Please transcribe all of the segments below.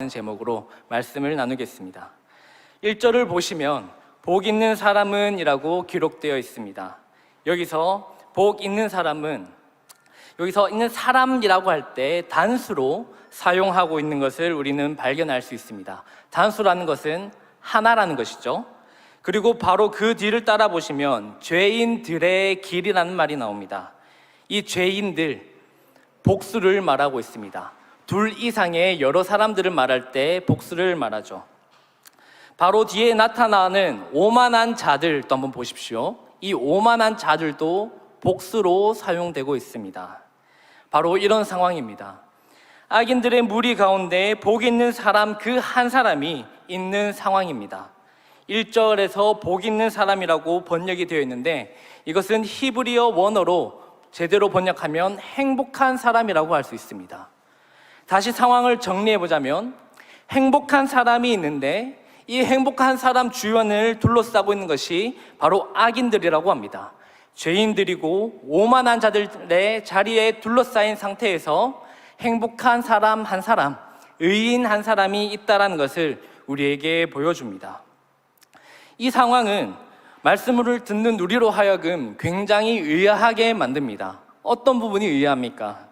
제목으로 말씀을 나누겠습니다. 1절을 보시면 복 있는 사람은 이라고 기록되어 있습니다. 여기서 복 있는 사람은 여기서 있는 사람이라고 할 때 단수로 사용하고 있는 것을 우리는 발견할 수 있습니다. 단수라는 것은 하나라는 것이죠. 그리고 바로 그 뒤를 따라 보시면 죄인들의 길이라는 말이 나옵니다. 이 죄인들, 복수를 말하고 있습니다. 둘 이상의 여러 사람들을 말할 때 복수를 말하죠. 바로 뒤에 나타나는 오만한 자들도 한번 보십시오. 이 오만한 자들도 복수로 사용되고 있습니다. 바로 이런 상황입니다. 악인들의 무리 가운데 복 있는 사람 그 한 사람이 있는 상황입니다. 1절에서 복 있는 사람이라고 번역이 되어 있는데 이것은 히브리어 원어로 제대로 번역하면 행복한 사람이라고 할 수 있습니다. 다시 상황을 정리해 보자면 행복한 사람이 있는데 이 행복한 사람 주변을 둘러싸고 있는 것이 바로 악인들이라고 합니다. 죄인들이고 오만한 자들의 자리에 둘러싸인 상태에서 행복한 사람 한 사람, 의인 한 사람이 있다는 것을 우리에게 보여줍니다. 이 상황은 말씀을 듣는 우리로 하여금 굉장히 의아하게 만듭니다. 어떤 부분이 의아합니까?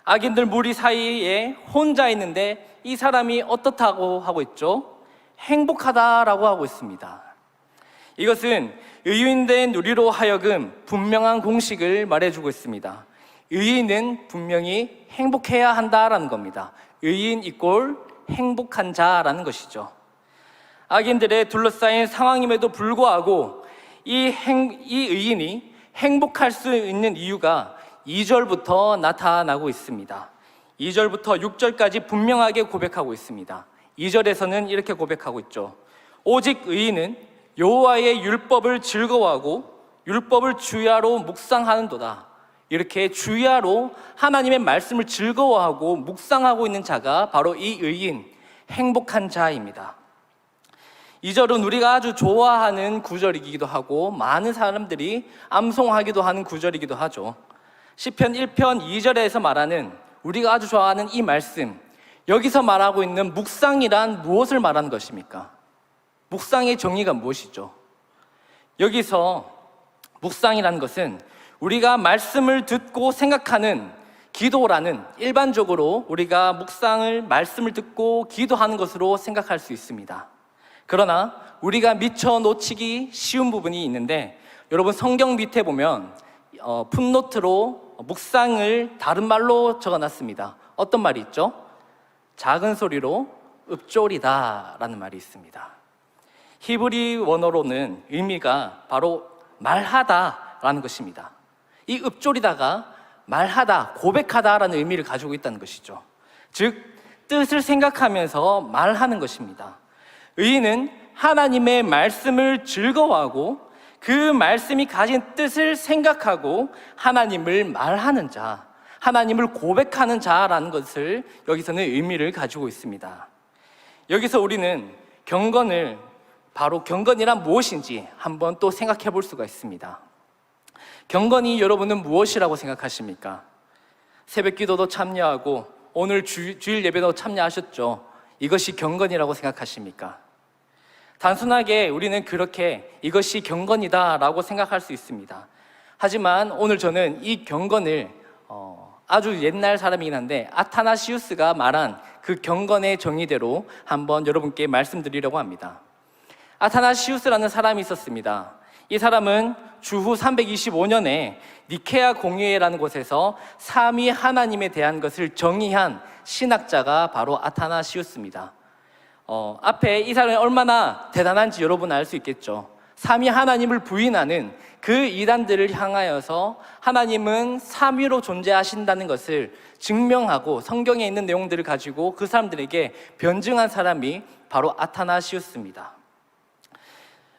악인들 무리 사이에 혼자 있는데 이 사람이 어떻다고 하고 있죠? 행복하다라고 하고 있습니다. 이것은 의인된 우리로 하여금 분명한 공식을 말해주고 있습니다. 의인은 분명히 행복해야 한다라는 겁니다. 의인 이꼴 행복한 자라는 것이죠. 악인들에 둘러싸인 상황임에도 불구하고 이 의인이 행복할 수 있는 이유가 2절부터 나타나고 있습니다. 2절부터 6절까지 분명하게 고백하고 있습니다. 2절에서는 이렇게 고백하고 있죠. 오직 의인은 여호와의 율법을 즐거워하고 율법을 주야로 묵상하는도다. 이렇게 주야로 하나님의 말씀을 즐거워하고 묵상하고 있는 자가 바로 이 의인, 행복한 자입니다. 2절은 우리가 아주 좋아하는 구절이기도 하고 많은 사람들이 암송하기도 하는 구절이기도 하죠. 시편 1편 2절에서 말하는 우리가 아주 좋아하는 이 말씀, 여기서 말하고 있는 묵상이란 무엇을 말하는 것입니까? 묵상의 정의가 무엇이죠? 여기서 묵상이라는 것은 우리가 말씀을 듣고 생각하는 기도라는 일반적으로 우리가 말씀을 듣고 기도하는 것으로 생각할 수 있습니다. 그러나 우리가 미처 놓치기 쉬운 부분이 있는데 여러분 성경 밑에 보면 풋노트로 묵상을 다른 말로 적어놨습니다. 어떤 말이 있죠? 작은 소리로 읊조리다 라는 말이 있습니다. 히브리 원어로는 의미가 바로 말하다 라는 것입니다. 이 읊조리다가 말하다, 고백하다 라는 의미를 가지고 있다는 것이죠. 즉 뜻을 생각하면서 말하는 것입니다. 의인은 하나님의 말씀을 즐거워하고 그 말씀이 가진 뜻을 생각하고 하나님을 말하는 자, 하나님을 고백하는 자라는 것을 여기서는 의미를 가지고 있습니다. 여기서 우리는 바로 경건이란 무엇인지 한번 또 생각해 볼 수가 있습니다. 경건이 여러분은 무엇이라고 생각하십니까? 새벽 기도도 참여하고 오늘 주일 예배도 참여하셨죠? 이것이 경건이라고 생각하십니까? 단순하게 우리는 그렇게 이것이 경건이다라고 생각할 수 있습니다. 하지만 오늘 저는 이 경건을 아주 옛날 사람이긴 한데 아타나시우스가 말한 그 경건의 정의대로 한번 여러분께 말씀드리려고 합니다. 아타나시우스라는 사람이 있었습니다. 이 사람은 주후 325년에 니케아 공회라는 곳에서 삼위 하나님에 대한 것을 정의한 신학자가 바로 아타나시우스입니다. 앞에 이 사람이 얼마나 대단한지 여러분 알 수 있겠죠. 삼위 하나님을 부인하는 그 이단들을 향하여서 하나님은 삼위로 존재하신다는 것을 증명하고 성경에 있는 내용들을 가지고 그 사람들에게 변증한 사람이 바로 아타나시우스입니다.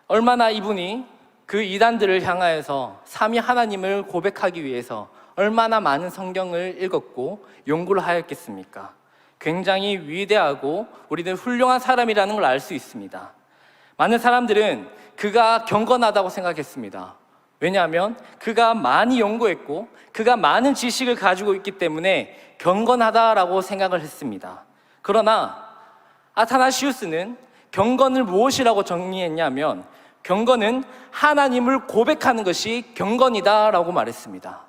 얼마나 이분이 그 이단들을 향하여서 삼위 하나님을 고백하기 위해서 얼마나 많은 성경을 읽었고 연구를 하였겠습니까? 굉장히 위대하고 우리는 훌륭한 사람이라는 걸 알 수 있습니다. 많은 사람들은 그가 경건하다고 생각했습니다. 왜냐하면 그가 많이 연구했고 그가 많은 지식을 가지고 있기 때문에 경건하다라고 생각을 했습니다. 그러나 아타나시우스는 경건을 무엇이라고 정의했냐면 경건은 하나님을 고백하는 것이 경건이다라고 말했습니다.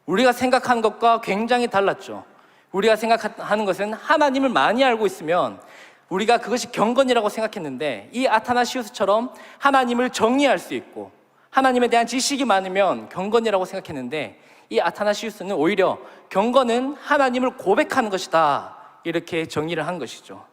우리가 생각하는 것과 굉장히 달랐죠. 우리가 생각하는 것은 하나님을 많이 알고 있으면 우리가 그것이 경건이라고 생각했는데, 이 아타나시우스처럼 하나님을 정의할 수 있고 하나님에 대한 지식이 많으면 경건이라고 생각했는데, 이 아타나시우스는 오히려 경건은 하나님을 고백하는 것이다, 이렇게 정의를 한 것이죠.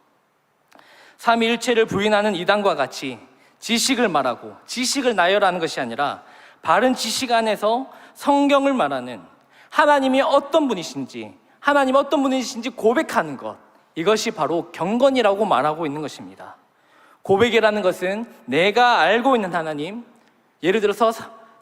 삼위일체를 부인하는 이단과 같이 지식을 말하고 지식을 나열하는 것이 아니라 바른 지식 안에서 성경을 말하는 하나님이 어떤 분이신지, 하나님이 어떤 분이신지 고백하는 것, 이것이 바로 경건이라고 말하고 있는 것입니다. 고백이라는 것은 내가 알고 있는 하나님, 예를 들어서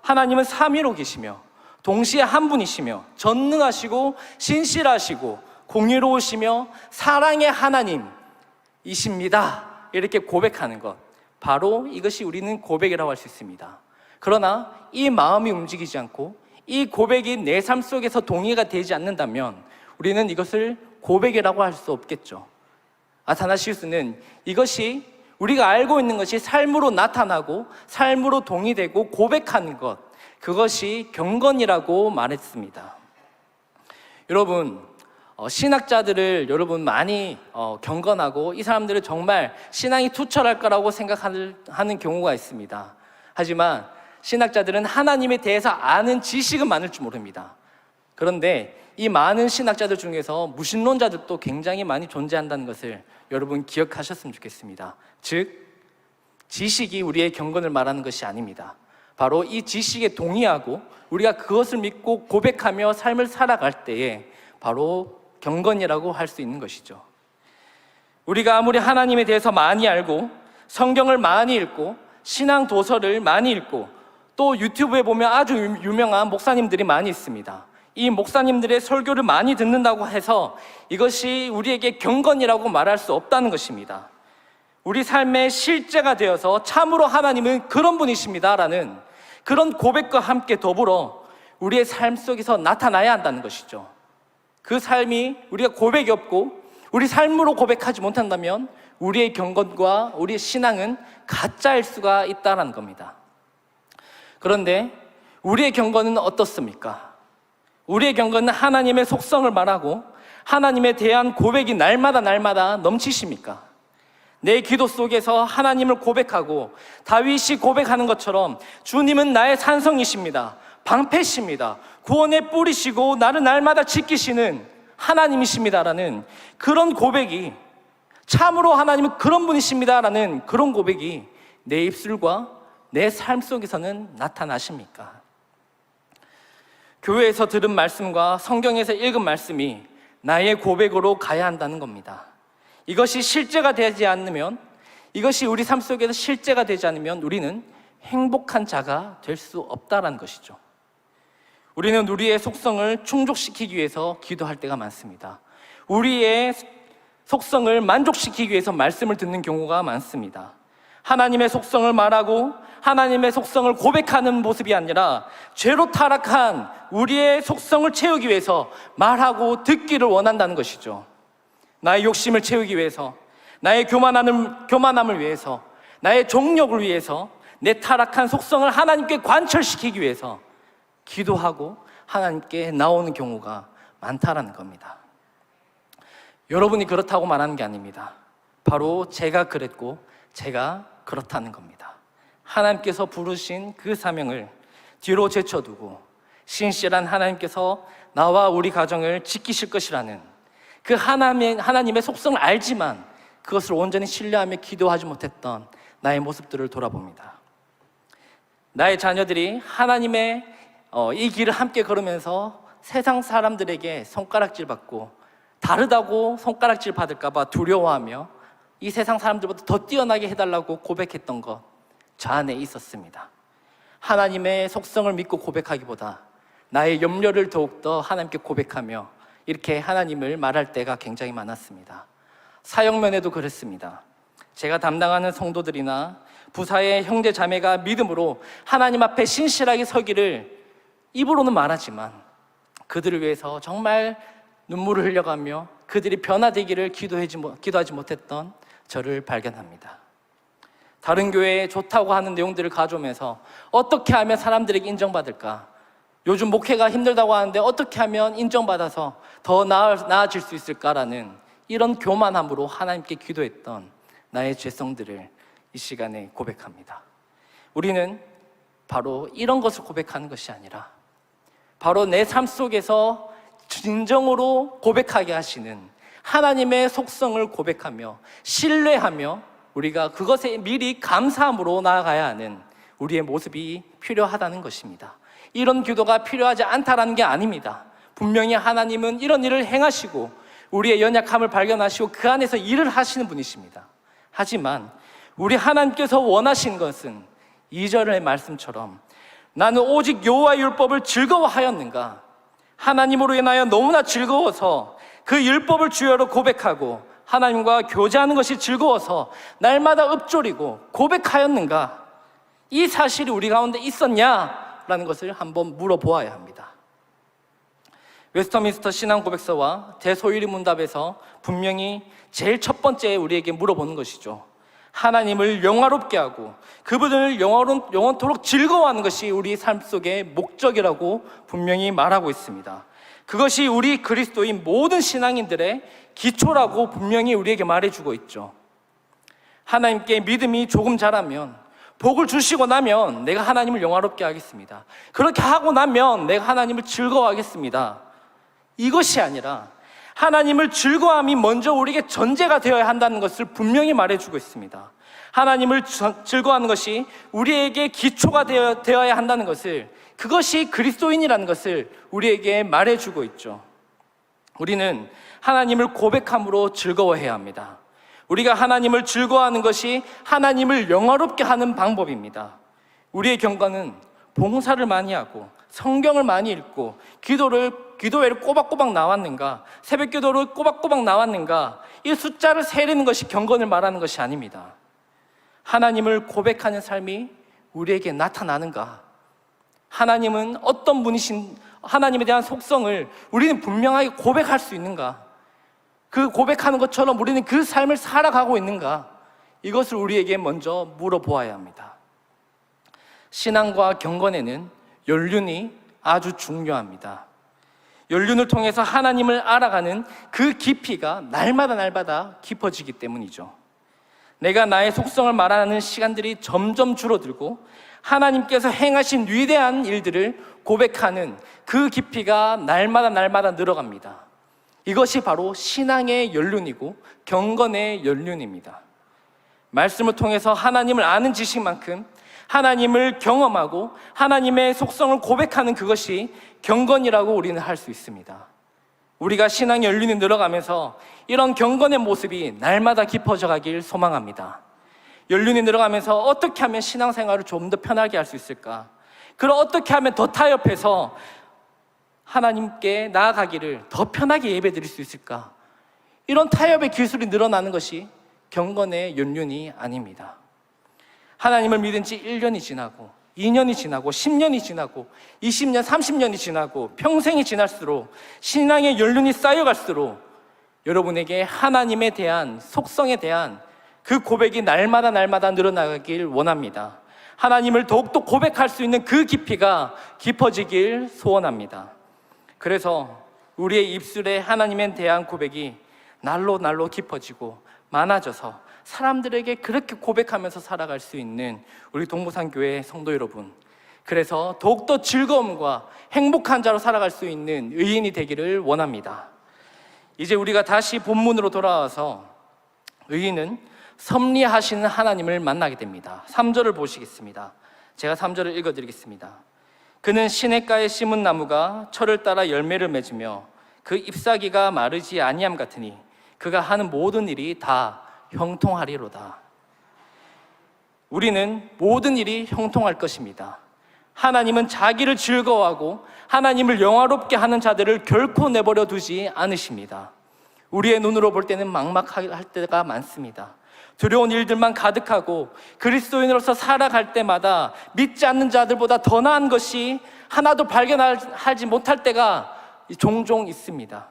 하나님은 삼위로 계시며 동시에 한 분이시며 전능하시고 신실하시고 공의로우시며 사랑의 하나님이십니다, 이렇게 고백하는 것, 바로 이것이 우리는 고백이라고 할 수 있습니다. 그러나 이 마음이 움직이지 않고 이 고백이 내 삶 속에서 동의가 되지 않는다면 우리는 이것을 고백이라고 할 수 없겠죠. 아타나시우스는 이것이 우리가 알고 있는 것이 삶으로 나타나고 삶으로 동의되고 고백하는 것, 그것이 경건이라고 말했습니다. 여러분, 신학자들을 여러분 많이 경건하고 이 사람들은 정말 신앙이 투철할 거라고 생각하는 경우가 있습니다. 하지만 신학자들은 하나님에 대해서 아는 지식은 많을 줄 모릅니다. 그런데 이 많은 신학자들 중에서 무신론자들도 굉장히 많이 존재한다는 것을 여러분 기억하셨으면 좋겠습니다. 즉, 지식이 우리의 경건을 말하는 것이 아닙니다. 바로 이 지식에 동의하고 우리가 그것을 믿고 고백하며 삶을 살아갈 때에 바로 경건이라고 할 수 있는 것이죠. 우리가 아무리 하나님에 대해서 많이 알고 성경을 많이 읽고 신앙 도서를 많이 읽고 또 유튜브에 보면 아주 유명한 목사님들이 많이 있습니다. 이 목사님들의 설교를 많이 듣는다고 해서 이것이 우리에게 경건이라고 말할 수 없다는 것입니다. 우리 삶의 실제가 되어서 참으로 하나님은 그런 분이십니다라는 그런 고백과 함께 더불어 우리의 삶 속에서 나타나야 한다는 것이죠. 그 삶이 우리가 고백이 없고 우리 삶으로 고백하지 못한다면 우리의 경건과 우리의 신앙은 가짜일 수가 있다는 겁니다. 그런데 우리의 경건은 어떻습니까? 우리의 경건은 하나님의 속성을 말하고 하나님에 대한 고백이 날마다 넘치십니까? 내 기도 속에서 하나님을 고백하고 다윗이 고백하는 것처럼 주님은 나의 산성이십니다, 방패십니다, 구원의 뿌리시고 나를 날마다 지키시는 하나님이십니다라는 그런 고백이, 참으로 하나님은 그런 분이십니다라는 그런 고백이 내 입술과 내 삶 속에서는 나타나십니까? 교회에서 들은 말씀과 성경에서 읽은 말씀이 나의 고백으로 가야 한다는 겁니다. 이것이 실제가 되지 않으면, 이것이 우리 삶 속에서 실제가 되지 않으면 우리는 행복한 자가 될 수 없다는 것이죠. 우리는 우리의 속성을 충족시키기 위해서 기도할 때가 많습니다. 우리의 속성을 만족시키기 위해서 말씀을 듣는 경우가 많습니다. 하나님의 속성을 말하고 하나님의 속성을 고백하는 모습이 아니라 죄로 타락한 우리의 속성을 채우기 위해서 말하고 듣기를 원한다는 것이죠. 나의 욕심을 채우기 위해서, 나의 교만함을 위해서, 나의 종력을 위해서 내 타락한 속성을 하나님께 관철시키기 위해서 기도하고 하나님께 나오는 경우가 많다라는 겁니다. 여러분이 그렇다고 말하는 게 아닙니다. 바로 제가 그랬고 제가 그렇다는 겁니다. 하나님께서 부르신 그 사명을 뒤로 제쳐두고 신실한 하나님께서 나와 우리 가정을 지키실 것이라는 그 하나님의 속성을 알지만 그것을 온전히 신뢰하며 기도하지 못했던 나의 모습들을 돌아봅니다. 나의 자녀들이 하나님의 이 길을 함께 걸으면서 세상 사람들에게 손가락질 받고 다르다고 손가락질 받을까 봐 두려워하며 이 세상 사람들보다 더 뛰어나게 해달라고 고백했던 것, 저 안에 있었습니다. 하나님의 속성을 믿고 고백하기보다 나의 염려를 더욱더 하나님께 고백하며 이렇게 하나님을 말할 때가 굉장히 많았습니다. 사역면에도 그랬습니다. 제가 담당하는 성도들이나 부사의 형제 자매가 믿음으로 하나님 앞에 신실하게 서기를 입으로는 말하지만 그들을 위해서 정말 눈물을 흘려가며 그들이 변화되기를 기도하지 못했던 저를 발견합니다. 다른 교회에 좋다고 하는 내용들을 가져오면서 어떻게 하면 사람들에게 인정받을까? 요즘 목회가 힘들다고 하는데 어떻게 하면 인정받아서 더 나아질 수 있을까라는 이런 교만함으로 하나님께 기도했던 나의 죄성들을 이 시간에 고백합니다. 우리는 바로 이런 것을 고백하는 것이 아니라 바로 내 삶 속에서 진정으로 고백하게 하시는 하나님의 속성을 고백하며 신뢰하며 우리가 그것에 미리 감사함으로 나아가야 하는 우리의 모습이 필요하다는 것입니다. 이런 기도가 필요하지 않다라는 게 아닙니다. 분명히 하나님은 이런 일을 행하시고 우리의 연약함을 발견하시고 그 안에서 일을 하시는 분이십니다. 하지만 우리 하나님께서 원하신 것은 2절의 말씀처럼 나는 오직 여호와의 율법을 즐거워하였는가? 하나님으로 인하여 너무나 즐거워서 그 율법을 주여로 고백하고 하나님과 교제하는 것이 즐거워서 날마다 읊조리고 고백하였는가? 이 사실이 우리 가운데 있었냐라는 것을 한번 물어보아야 합니다. 웨스터민스터 신앙 고백서와 대소유리 문답에서 분명히 제일 첫 번째 우리에게 물어보는 것이죠. 하나님을 영화롭게 하고 그분을 영원토록 즐거워하는 것이 우리 삶 속의 목적이라고 분명히 말하고 있습니다. 그것이 우리 그리스도인 모든 신앙인들의 기초라고 분명히 우리에게 말해주고 있죠. 하나님께 믿음이 조금 자라면 복을 주시고 나면 내가 하나님을 영화롭게 하겠습니다. 그렇게 하고 나면 내가 하나님을 즐거워하겠습니다. 이것이 아니라 하나님을 즐거워함이 먼저 우리에게 전제가 되어야 한다는 것을 분명히 말해주고 있습니다. 하나님을 즐거워하는 것이 우리에게 기초가 되어야 한다는 것을, 그것이 그리스도인이라는 것을 우리에게 말해주고 있죠. 우리는 하나님을 고백함으로 즐거워해야 합니다. 우리가 하나님을 즐거워하는 것이 하나님을 영화롭게 하는 방법입니다. 우리의 경과는 봉사를 많이 하고 성경을 많이 읽고 기도회를 꼬박꼬박 나왔는가, 새벽 기도를 꼬박꼬박 나왔는가, 이 숫자를 세리는 것이 경건을 말하는 것이 아닙니다. 하나님을 고백하는 삶이 우리에게 나타나는가, 하나님은 어떤 분이신, 하나님에 대한 속성을 우리는 분명하게 고백할 수 있는가, 그 고백하는 것처럼 우리는 그 삶을 살아가고 있는가, 이것을 우리에게 먼저 물어보아야 합니다. 신앙과 경건에는 연륜이 아주 중요합니다. 연륜을 통해서 하나님을 알아가는 그 깊이가 날마다 깊어지기 때문이죠. 내가 나의 속성을 말하는 시간들이 점점 줄어들고 하나님께서 행하신 위대한 일들을 고백하는 그 깊이가 날마다 늘어갑니다. 이것이 바로 신앙의 연륜이고 경건의 연륜입니다. 말씀을 통해서 하나님을 아는 지식만큼 하나님을 경험하고 하나님의 속성을 고백하는 그것이 경건이라고 우리는 할 수 있습니다. 우리가 신앙의 연륜이 늘어가면서 이런 경건의 모습이 날마다 깊어져 가길 소망합니다. 연륜이 늘어가면서 어떻게 하면 신앙생활을 좀 더 편하게 할 수 있을까? 그럼 어떻게 하면 더 타협해서 하나님께 나아가기를 더 편하게 예배드릴 수 있을까? 이런 타협의 기술이 늘어나는 것이 경건의 연륜이 아닙니다. 하나님을 믿은 지 1년이 지나고 2년이 지나고 10년이 지나고 20년, 30년이 지나고 평생이 지날수록 신앙의 연륜이 쌓여갈수록 여러분에게 하나님에 대한 속성에 대한 그 고백이 날마다 늘어나길 원합니다. 하나님을 더욱더 고백할 수 있는 그 깊이가 깊어지길 소원합니다. 그래서 우리의 입술에 하나님에 대한 고백이 날로 깊어지고 많아져서 사람들에게 그렇게 고백하면서 살아갈 수 있는 우리 동부산교회 성도 여러분, 그래서 더욱더 즐거움과 행복한 자로 살아갈 수 있는 의인이 되기를 원합니다. 이제 우리가 다시 본문으로 돌아와서 의인은 섭리하시는 하나님을 만나게 됩니다. 3절을 보시겠습니다. 제가 3절을 읽어드리겠습니다. 그는 시냇가에 심은 나무가 철을 따라 열매를 맺으며 그 잎사귀가 마르지 아니함 같으니 그가 하는 모든 일이 다 형통하리로다. 우리는 모든 일이 형통할 것입니다. 하나님은 자기를 즐거워하고 하나님을 영화롭게 하는 자들을 결코 내버려 두지 않으십니다. 우리의 눈으로 볼 때는 막막할 때가 많습니다. 두려운 일들만 가득하고 그리스도인으로서 살아갈 때마다 믿지 않는 자들보다 더 나은 것이 하나도 발견하지 못할 때가 종종 있습니다.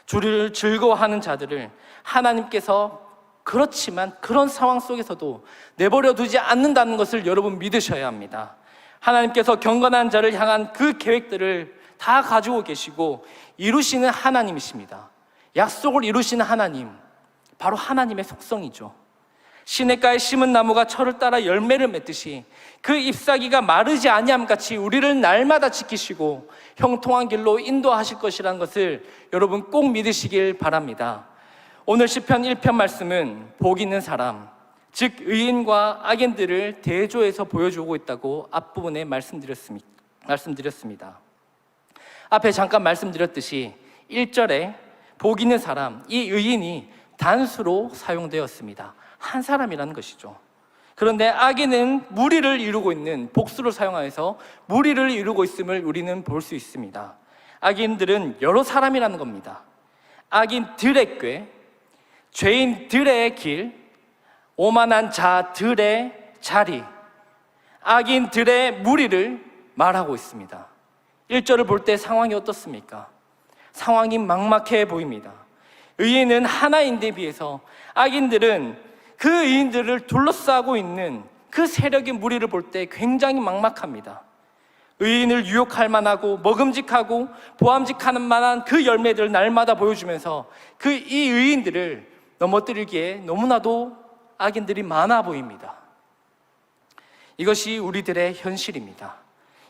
주를 즐거워하는 자들을 하나님께서 그렇지만 그런 상황 속에서도 내버려 두지 않는다는 것을 여러분 믿으셔야 합니다. 하나님께서 경건한 자를 향한 그 계획들을 다 가지고 계시고 이루시는 하나님이십니다. 약속을 이루시는 하나님, 바로 하나님의 속성이죠. 시냇가에 심은 나무가 철을 따라 열매를 맺듯이 그 잎사귀가 마르지 아니함 같이 우리를 날마다 지키시고 형통한 길로 인도하실 것이라는 것을 여러분 꼭 믿으시길 바랍니다. 오늘 시편 1편 말씀은 복 있는 사람, 즉 의인과 악인들을 대조해서 보여주고 있다고 앞부분에 말씀드렸습니다. 앞에 잠깐 말씀드렸듯이 1절에 복 있는 사람, 이 의인이 단수로 사용되었습니다. 한 사람이라는 것이죠. 그런데 악인은 무리를 이루고 있는 복수를 사용하여서 무리를 이루고 있음을 우리는 볼 수 있습니다. 악인들은 여러 사람이라는 겁니다. 악인들의 꾀, 죄인들의 길, 오만한 자들의 자리, 악인들의 무리를 말하고 있습니다. 1절을 볼 때 상황이 어떻습니까? 상황이 막막해 보입니다. 의인은 하나인데 비해서 악인들은 그 의인들을 둘러싸고 있는 그 세력의 무리를 볼 때 굉장히 막막합니다. 의인을 유혹할 만하고 먹음직하고 보암직하는 만한 그 열매들을 날마다 보여주면서 이 의인들을 넘어뜨리기에 너무나도 악인들이 많아 보입니다. 이것이 우리들의 현실입니다.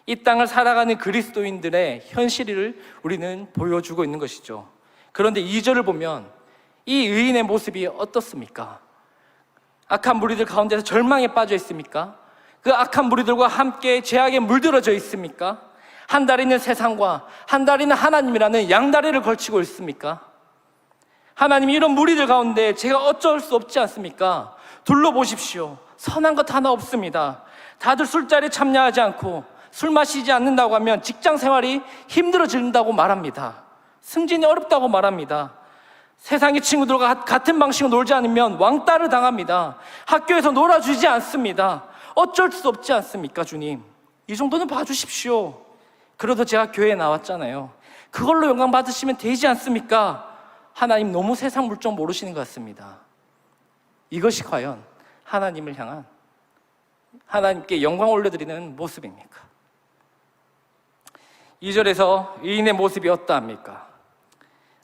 이 땅을 살아가는 그리스도인들의 현실을 우리는 보여주고 있는 것이죠. 그런데 2절을 보면 이 의인의 모습이 어떻습니까? 악한 무리들 가운데서 절망에 빠져 있습니까? 그 악한 무리들과 함께 죄악에 물들어져 있습니까? 한 다리는 세상과 한 다리는 하나님이라는 양다리를 걸치고 있습니까? 하나님이 이런 무리들 가운데 제가 어쩔 수 없지 않습니까? 둘러보십시오. 선한 것 하나 없습니다. 다들 술자리에 참여하지 않고 술 마시지 않는다고 하면 직장 생활이 힘들어진다고 말합니다. 승진이 어렵다고 말합니다. 세상의 친구들과 같은 방식으로 놀지 않으면 왕따를 당합니다. 학교에서 놀아주지 않습니다. 어쩔 수 없지 않습니까, 주님? 이 정도는 봐주십시오. 그래도 제가 교회에 나왔잖아요. 그걸로 영광 받으시면 되지 않습니까? 하나님 너무 세상 물정 모르시는 것 같습니다. 이것이 과연 하나님을 향한 하나님께 영광 올려드리는 모습입니까? 2절에서 의인의 모습이 어떠합니까?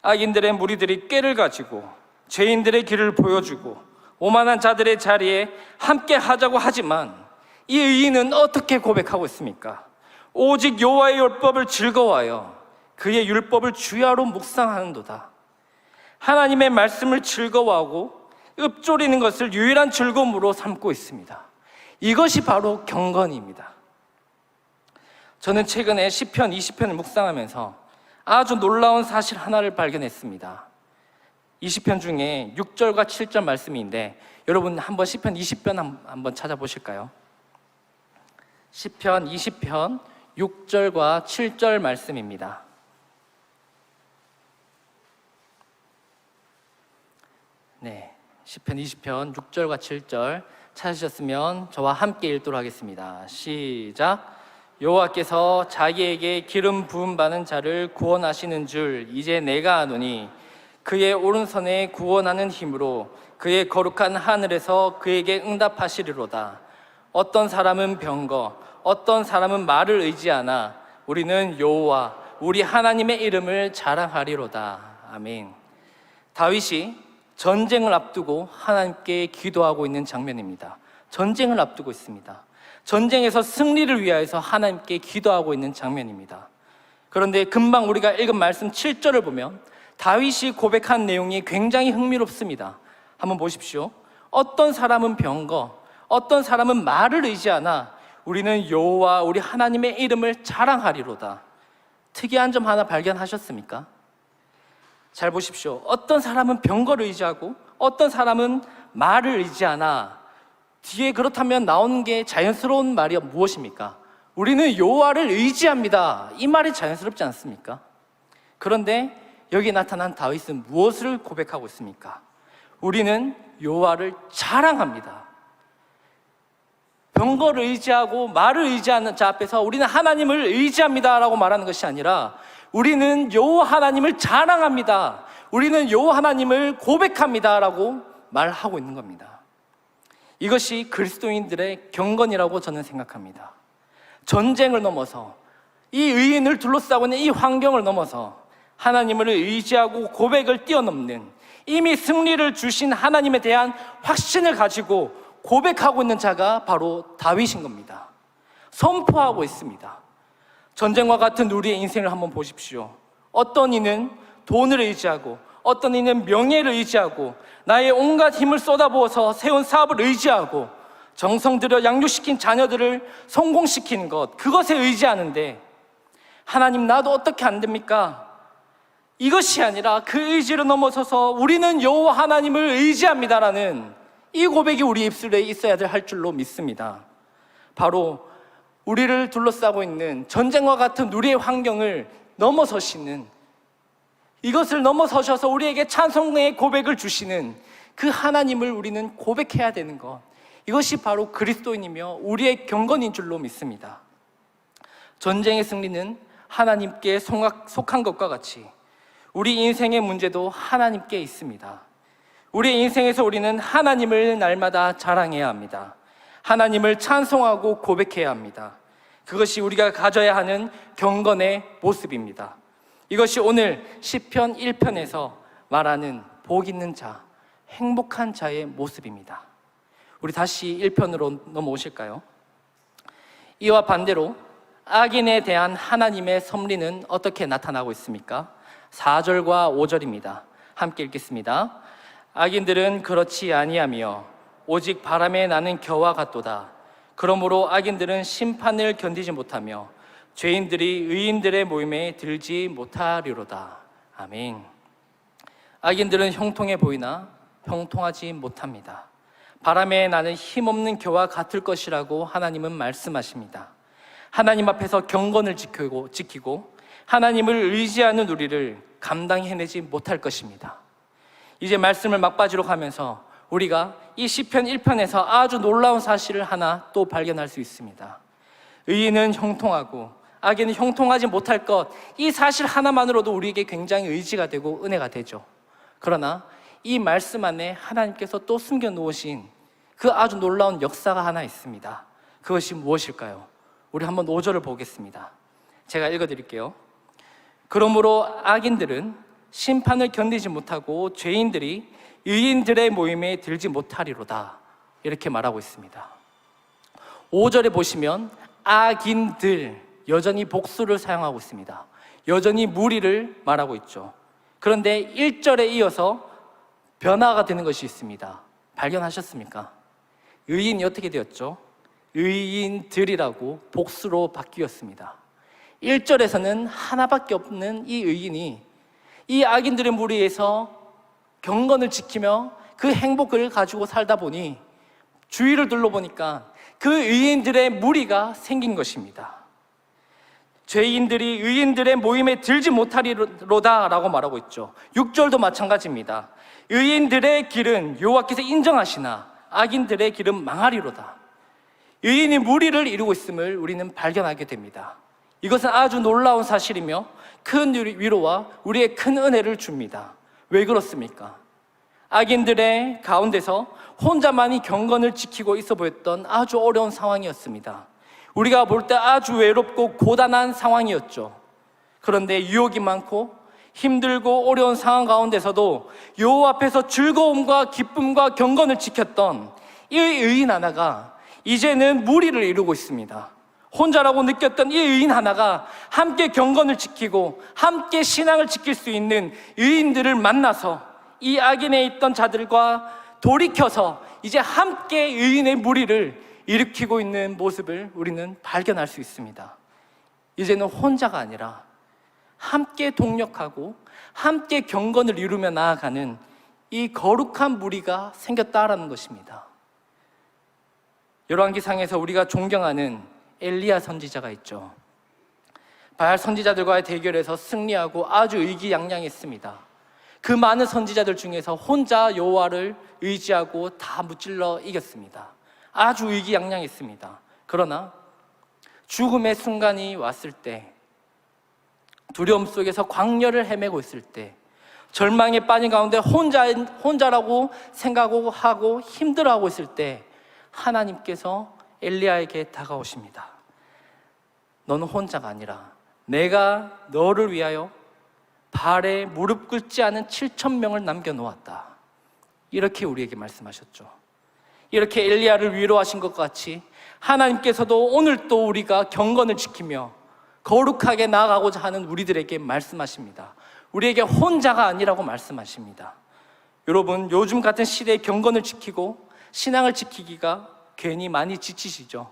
악인들의 무리들이 꾀를 가지고 죄인들의 길을 보여주고 오만한 자들의 자리에 함께 하자고 하지만 이 의인은 어떻게 고백하고 있습니까? 오직 여호와의 율법을 즐거워하여 그의 율법을 주야로 묵상하는도다. 하나님의 말씀을 즐거워하고 읊조리는 것을 유일한 즐거움으로 삼고 있습니다. 이것이 바로 경건입니다. 저는 최근에 시편 20편을 묵상하면서 아주 놀라운 사실 하나를 발견했습니다. 20편 중에 6절과 7절 말씀인데 여러분 한번 시편 20편 한번 찾아보실까요? 시편 20편 6절과 7절 말씀입니다. 네, 시편 20편 6절과 7절 찾으셨으면 저와 함께 읽도록 하겠습니다. 시작. 여호와께서 자기에게 기름 부음 받은 자를 구원하시는 줄 이제 내가 아노니 그의 오른손에 구원하는 힘으로 그의 거룩한 하늘에서 그에게 응답하시리로다. 어떤 사람은 병거, 어떤 사람은 말을 의지하나 우리는 여호와 우리 하나님의 이름을 자랑하리로다. 아멘. 다윗이 전쟁을 앞두고 하나님께 기도하고 있는 장면입니다. 전쟁을 앞두고 있습니다. 전쟁에서 승리를 위하여서 하나님께 기도하고 있는 장면입니다. 그런데 금방 우리가 읽은 말씀 7절을 보면 다윗이 고백한 내용이 굉장히 흥미롭습니다. 한번 보십시오. 어떤 사람은 병거, 어떤 사람은 말을 의지하나 우리는 여호와 우리 하나님의 이름을 자랑하리로다. 특이한 점 하나 발견하셨습니까? 잘 보십시오. 어떤 사람은 병거를 의지하고 어떤 사람은 말을 의지하나 뒤에 그렇다면 나오는 게 자연스러운 말이 무엇입니까? 우리는 여호와를 의지합니다. 이 말이 자연스럽지 않습니까? 그런데 여기 나타난 다윗은 무엇을 고백하고 있습니까? 우리는 여호와를 자랑합니다. 병거를 의지하고 말을 의지하는 자 앞에서 우리는 하나님을 의지합니다 라고 말하는 것이 아니라 우리는 여호와 하나님을 자랑합니다. 우리는 여호와 하나님을 고백합니다 라고 말하고 있는 겁니다. 이것이 그리스도인들의 경건이라고 저는 생각합니다. 전쟁을 넘어서 이 의인을 둘러싸고 있는 이 환경을 넘어서 하나님을 의지하고 고백을 뛰어넘는, 이미 승리를 주신 하나님에 대한 확신을 가지고 고백하고 있는 자가 바로 다윗인 겁니다. 선포하고 있습니다. 전쟁과 같은 우리의 인생을 한번 보십시오. 어떤 이는 돈을 의지하고, 어떤 이는 명예를 의지하고, 나의 온갖 힘을 쏟아부어서 세운 사업을 의지하고, 정성 들여 양육시킨 자녀들을 성공시키는 것, 그것에 의지하는데, 하나님 나도 어떻게 안 됩니까? 이것이 아니라 그 의지를 넘어서서 우리는 여호와 하나님을 의지합니다라는 이 고백이 우리 입술에 있어야 할 줄로 믿습니다. 바로 우리를 둘러싸고 있는 전쟁과 같은 우리의 환경을 넘어서시는, 이것을 넘어서셔서 우리에게 찬송의 고백을 주시는 그 하나님을 우리는 고백해야 되는 것, 이것이 바로 그리스도인이며 우리의 경건인 줄로 믿습니다. 전쟁의 승리는 하나님께 속한 것과 같이 우리 인생의 문제도 하나님께 있습니다. 우리 인생에서 우리는 하나님을 날마다 자랑해야 합니다. 하나님을 찬송하고 고백해야 합니다. 그것이 우리가 가져야 하는 경건의 모습입니다. 이것이 오늘 시편 1편에서 말하는 복 있는 자, 행복한 자의 모습입니다. 우리 다시 1편으로 넘어오실까요? 이와 반대로 악인에 대한 하나님의 섭리는 어떻게 나타나고 있습니까? 4절과 5절입니다. 함께 읽겠습니다. 악인들은 그렇지 아니하며 오직 바람에 나는 겨와 같도다. 그러므로 악인들은 심판을 견디지 못하며 죄인들이 의인들의 모임에 들지 못하리로다. 아멘. 악인들은 형통해 보이나 형통하지 못합니다. 바람에 나는 힘없는 겨와 같을 것이라고 하나님은 말씀하십니다. 하나님 앞에서 경건을 지키고 하나님을 의지하는 우리를 감당히 해내지 못할 것입니다. 이제 말씀을 막바지로 가면서 우리가 이 시편 1편에서 아주 놀라운 사실을 하나 또 발견할 수 있습니다. 의인은 형통하고 악인은 형통하지 못할 것, 이 사실 하나만으로도 우리에게 굉장히 의지가 되고 은혜가 되죠. 그러나 이 말씀 안에 하나님께서 또 숨겨놓으신 그 아주 놀라운 역사가 하나 있습니다. 그것이 무엇일까요? 우리 한번 5절을 보겠습니다. 제가 읽어드릴게요. 그러므로 악인들은 심판을 견디지 못하고 죄인들이 의인들의 모임에 들지 못하리로다. 이렇게 말하고 있습니다. 5절에 보시면 악인들, 여전히 복수를 사용하고 있습니다. 여전히 무리를 말하고 있죠. 그런데 1절에 이어서 변화가 되는 것이 있습니다. 발견하셨습니까? 의인이 어떻게 되었죠? 의인들이라고 복수로 바뀌었습니다. 1절에서는 하나밖에 없는 이 의인이 이 악인들의 무리에서 경건을 지키며 그 행복을 가지고 살다 보니 주위를 둘러보니까 그 의인들의 무리가 생긴 것입니다. 죄인들이 의인들의 모임에 들지 못하리로다 라고 말하고 있죠. 6절도 마찬가지입니다. 의인들의 길은 여호와께서 인정하시나 악인들의 길은 망하리로다. 의인이 무리를 이루고 있음을 우리는 발견하게 됩니다. 이것은 아주 놀라운 사실이며 큰 위로와 우리의 큰 은혜를 줍니다. 왜 그렇습니까? 악인들의 가운데서 혼자만이 경건을 지키고 있어 보였던 아주 어려운 상황이었습니다. 우리가 볼 때 아주 외롭고 고단한 상황이었죠. 그런데 유혹이 많고 힘들고 어려운 상황 가운데서도 여호와 앞에서 즐거움과 기쁨과 경건을 지켰던 이 의인 하나가 이제는 무리를 이루고 있습니다. 혼자라고 느꼈던 이 의인 하나가 함께 경건을 지키고 함께 신앙을 지킬 수 있는 의인들을 만나서 이 악인에 있던 자들과 돌이켜서 이제 함께 의인의 무리를 일으키고 있는 모습을 우리는 발견할 수 있습니다. 이제는 혼자가 아니라 함께 동력하고 함께 경건을 이루며 나아가는 이 거룩한 무리가 생겼다라는 것입니다. 열왕기상에서 우리가 존경하는 엘리야 선지자가 있죠. 바알 선지자들과의 대결에서 승리하고 아주 의기양양했습니다. 그 많은 선지자들 중에서 혼자 여호와를 의지하고 다 무찔러 이겼습니다. 아주 의기양양했습니다. 그러나 죽음의 순간이 왔을 때, 두려움 속에서 광야를 헤매고 있을 때, 절망에 빠진 가운데 혼자라고 생각하고 힘들어하고 있을 때 하나님께서 엘리야에게 다가오십니다. 너는 혼자가 아니라 내가 너를 위하여 발에 무릎 꿇지 않은 7,000명을 남겨놓았다. 이렇게 우리에게 말씀하셨죠. 이렇게 엘리야를 위로하신 것 같이 하나님께서도 오늘 또 우리가 경건을 지키며 거룩하게 나아가고자 하는 우리들에게 말씀하십니다. 우리에게 혼자가 아니라고 말씀하십니다. 여러분, 요즘 같은 시대에 경건을 지키고 신앙을 지키기가 괜히 많이 지치시죠.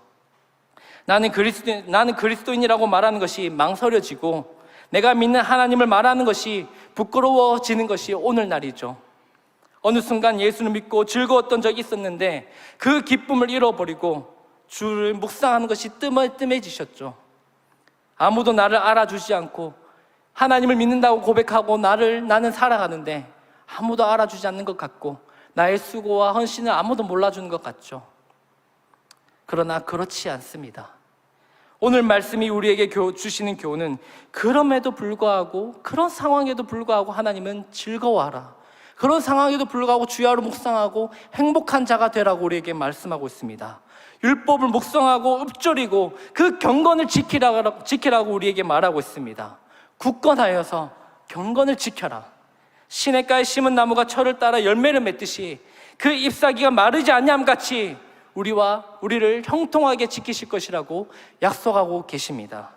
나는 그리스도인이라고 말하는 것이 망설여지고 내가 믿는 하나님을 말하는 것이 부끄러워지는 것이 오늘날이죠. 어느 순간 예수를 믿고 즐거웠던 적이 있었는데 그 기쁨을 잃어버리고 주를 묵상하는 것이 뜸해지셨죠. 아무도 나를 알아주지 않고 하나님을 믿는다고 고백하고 나는 살아가는데 아무도 알아주지 않는 것 같고 나의 수고와 헌신을 아무도 몰라주는 것 같죠. 그러나 그렇지 않습니다. 오늘 말씀이 우리에게 주시는 교훈은 그럼에도 불구하고, 그런 상황에도 불구하고 하나님은 즐거워하라, 그런 상황에도 불구하고 주야로 묵상하고 행복한 자가 되라고 우리에게 말씀하고 있습니다. 율법을 묵상하고 읊조리고 그 경건을 지키라고 우리에게 말하고 있습니다. 굳건하여서 경건을 지켜라. 시냇가에 심은 나무가 철을 따라 열매를 맺듯이 그 잎사귀가 마르지 아니함 같이 우리를 형통하게 지키실 것이라고 약속하고 계십니다.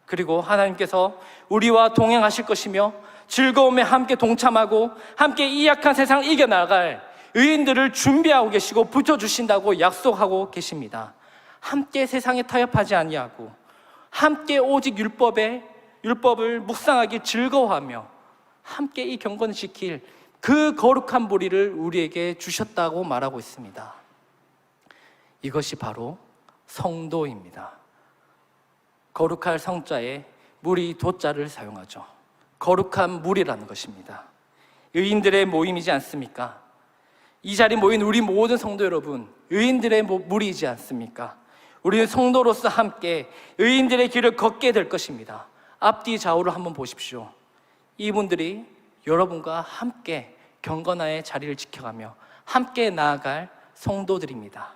그리고 하나님께서 우리와 동행하실 것이며 즐거움에 함께 동참하고 함께 이 약한 세상을 이겨나갈 의인들을 준비하고 계시고 붙여주신다고 약속하고 계십니다. 함께 세상에 타협하지 아니하고 함께 오직 율법을 묵상하기 즐거워하며 함께 이 경건을 지킬 그 거룩한 보리를 우리에게 주셨다고 말하고 있습니다. 이것이 바로 성도입니다. 거룩할 성자에 무리 도자를 사용하죠. 거룩한 무리라는 것입니다. 의인들의 모임이지 않습니까? 이 자리에 모인 우리 모든 성도 여러분, 의인들의 무리이지 않습니까? 우리는 성도로서 함께 의인들의 길을 걷게 될 것입니다. 앞뒤 좌우를 한번 보십시오. 이분들이 여러분과 함께 경건하의 자리를 지켜가며 함께 나아갈 성도들입니다.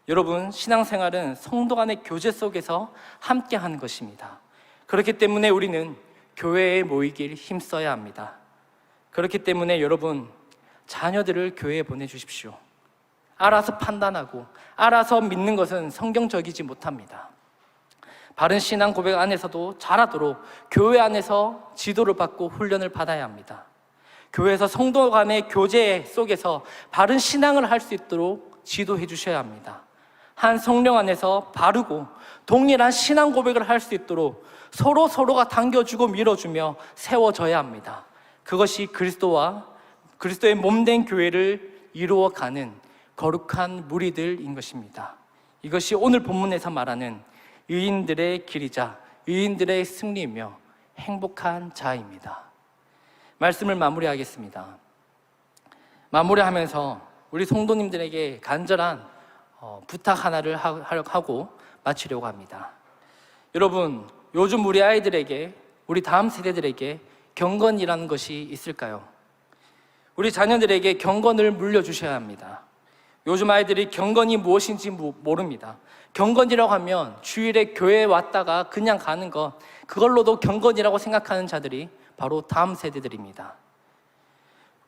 여러분, 신앙생활은 성도 간의 교제 속에서 함께 하는 것입니다. 그렇기 때문에 우리는 교회에 모이길 힘써야 합니다. 그렇기 때문에 여러분, 자녀들을 교회에 보내주십시오. 알아서 판단하고 알아서 믿는 것은 성경적이지 못합니다. 바른 신앙 고백 안에서도 잘하도록 교회 안에서 지도를 받고 훈련을 받아야 합니다. 교회에서 성도 간의 교제 속에서 바른 신앙을 할 수 있도록 지도해 주셔야 합니다. 한 성령 안에서 바르고 동일한 신앙 고백을 할 수 있도록 서로가 당겨주고 밀어주며 세워져야 합니다. 그것이 그리스도의 몸된 교회를 이루어가는 거룩한 무리들인 것입니다. 이것이 오늘 본문에서 말하는 의인들의 길이자 의인들의 승리이며 행복한 자입니다. 말씀을 마무리하겠습니다. 마무리하면서 우리 성도님들에게 간절한 부탁 하나를 하고 마치려고 합니다. 여러분, 요즘 우리 아이들에게, 우리 다음 세대들에게 경건이라는 것이 있을까요? 우리 자녀들에게 경건을 물려주셔야 합니다. 요즘 아이들이 경건이 무엇인지 모릅니다. 경건이라고 하면 주일에 교회에 왔다가 그냥 가는 것, 그걸로도 경건이라고 생각하는 자들이 바로 다음 세대들입니다.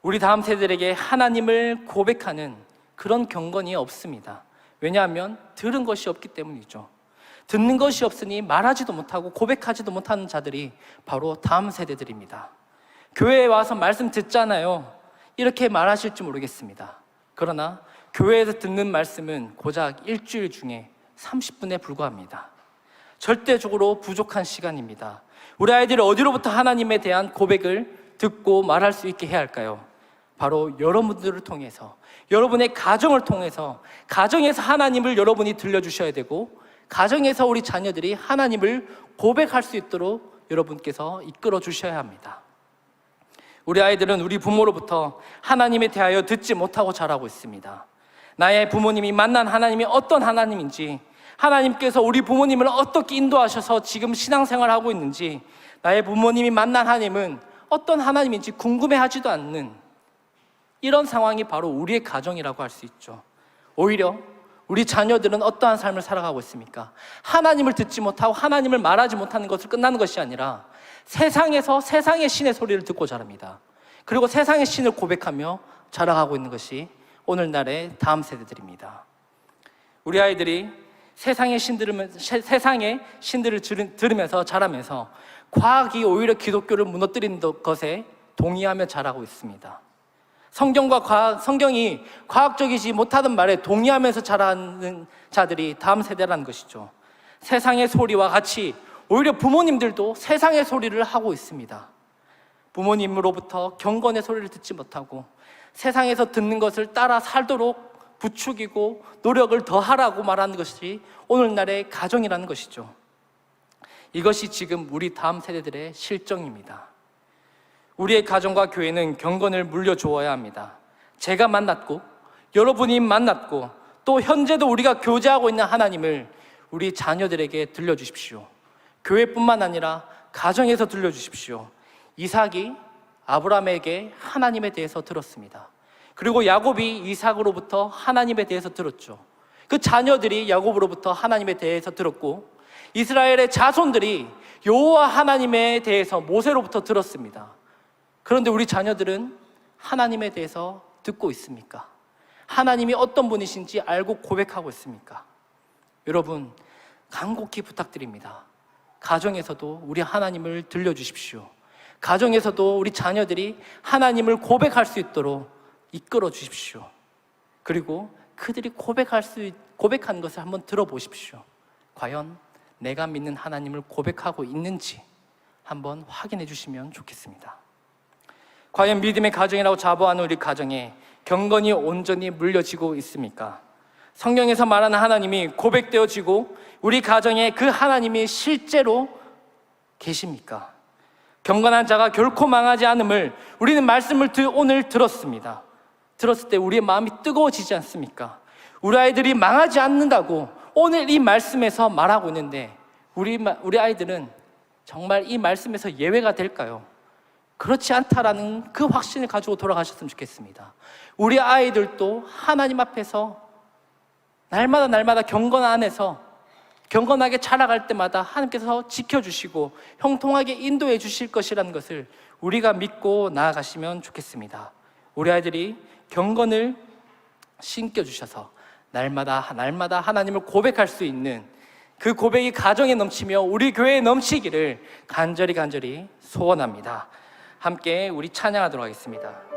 우리 다음 세대들에게 하나님을 고백하는 그런 경건이 없습니다. 왜냐하면 들은 것이 없기 때문이죠. 듣는 것이 없으니 말하지도 못하고 고백하지도 못하는 자들이 바로 다음 세대들입니다. 교회에 와서 말씀 듣잖아요. 이렇게 말하실지 모르겠습니다. 그러나 교회에서 듣는 말씀은 고작 일주일 중에 30분에 불과합니다. 절대적으로 부족한 시간입니다. 우리 아이들이 어디로부터 하나님에 대한 고백을 듣고 말할 수 있게 해야 할까요? 바로 여러분들을 통해서, 여러분의 가정을 통해서, 가정에서 하나님을 여러분이 들려주셔야 되고, 가정에서 우리 자녀들이 하나님을 고백할 수 있도록 여러분께서 이끌어 주셔야 합니다. 우리 아이들은 우리 부모로부터 하나님에 대하여 듣지 못하고 자라고 있습니다. 나의 부모님이 만난 하나님이 어떤 하나님인지, 하나님께서 우리 부모님을 어떻게 인도하셔서 지금 신앙생활을 하고 있는지, 나의 부모님이 만난 하나님은 어떤 하나님인지 궁금해하지도 않는 이런 상황이 바로 우리의 가정이라고 할 수 있죠. 오히려 우리 자녀들은 어떠한 삶을 살아가고 있습니까? 하나님을 듣지 못하고 하나님을 말하지 못하는 것을 끝나는 것이 아니라 세상에서 세상의 신의 소리를 듣고 자랍니다. 그리고 세상의 신을 고백하며 자라가고 있는 것이 오늘날의 다음 세대들입니다. 우리 아이들이 세상의 신들을 들으면서 자라면서 과학이 오히려 기독교를 무너뜨리는 것에 동의하며 자라고 있습니다. 성경이 과학적이지 못하던 말에 동의하면서 자라는 자들이 다음 세대라는 것이죠. 세상의 소리와 같이 오히려 부모님들도 세상의 소리를 하고 있습니다. 부모님으로부터 경건의 소리를 듣지 못하고 세상에서 듣는 것을 따라 살도록 부추기고 노력을 더 하라고 말하는 것이 오늘날의 가정이라는 것이죠. 이것이 지금 우리 다음 세대들의 실정입니다. 우리의 가정과 교회는 경건을 물려주어야 합니다. 제가 만났고 여러분이 만났고 또 현재도 우리가 교제하고 있는 하나님을 우리 자녀들에게 들려주십시오. 교회뿐만 아니라 가정에서 들려주십시오. 이삭이 아브라함에게 하나님에 대해서 들었습니다. 그리고 야곱이 이삭으로부터 하나님에 대해서 들었죠. 그 자녀들이 야곱으로부터 하나님에 대해서 들었고 이스라엘의 자손들이 여호와 하나님에 대해서 모세로부터 들었습니다. 그런데 우리 자녀들은 하나님에 대해서 듣고 있습니까? 하나님이 어떤 분이신지 알고 고백하고 있습니까? 여러분, 간곡히 부탁드립니다. 가정에서도 우리 하나님을 들려주십시오. 가정에서도 우리 자녀들이 하나님을 고백할 수 있도록 이끌어 주십시오. 그리고 그들이 고백하는 것을 한번 들어보십시오. 과연 내가 믿는 하나님을 고백하고 있는지 한번 확인해 주시면 좋겠습니다. 과연 믿음의 가정이라고 자부하는 우리 가정에 경건이 온전히 물려지고 있습니까? 성경에서 말하는 하나님이 고백되어지고 우리 가정에 그 하나님이 실제로 계십니까? 경건한 자가 결코 망하지 않음을 우리는 말씀을 오늘 들었습니다. 들었을 때 우리의 마음이 뜨거워지지 않습니까? 우리 아이들이 망하지 않는다고 오늘 이 말씀에서 말하고 있는데 우리 아이들은 정말 이 말씀에서 예외가 될까요? 그렇지 않다라는 그 확신을 가지고 돌아가셨으면 좋겠습니다. 우리 아이들도 하나님 앞에서 날마다 경건 안에서 경건하게 자라갈 때마다 하나님께서 지켜주시고 형통하게 인도해 주실 것이라는 것을 우리가 믿고 나아가시면 좋겠습니다. 우리 아이들이 경건을 신겨주셔서 날마다 하나님을 고백할 수 있는 그 고백이 가정에 넘치며 우리 교회에 넘치기를 간절히 소원합니다. 함께 우리 찬양하도록 하겠습니다.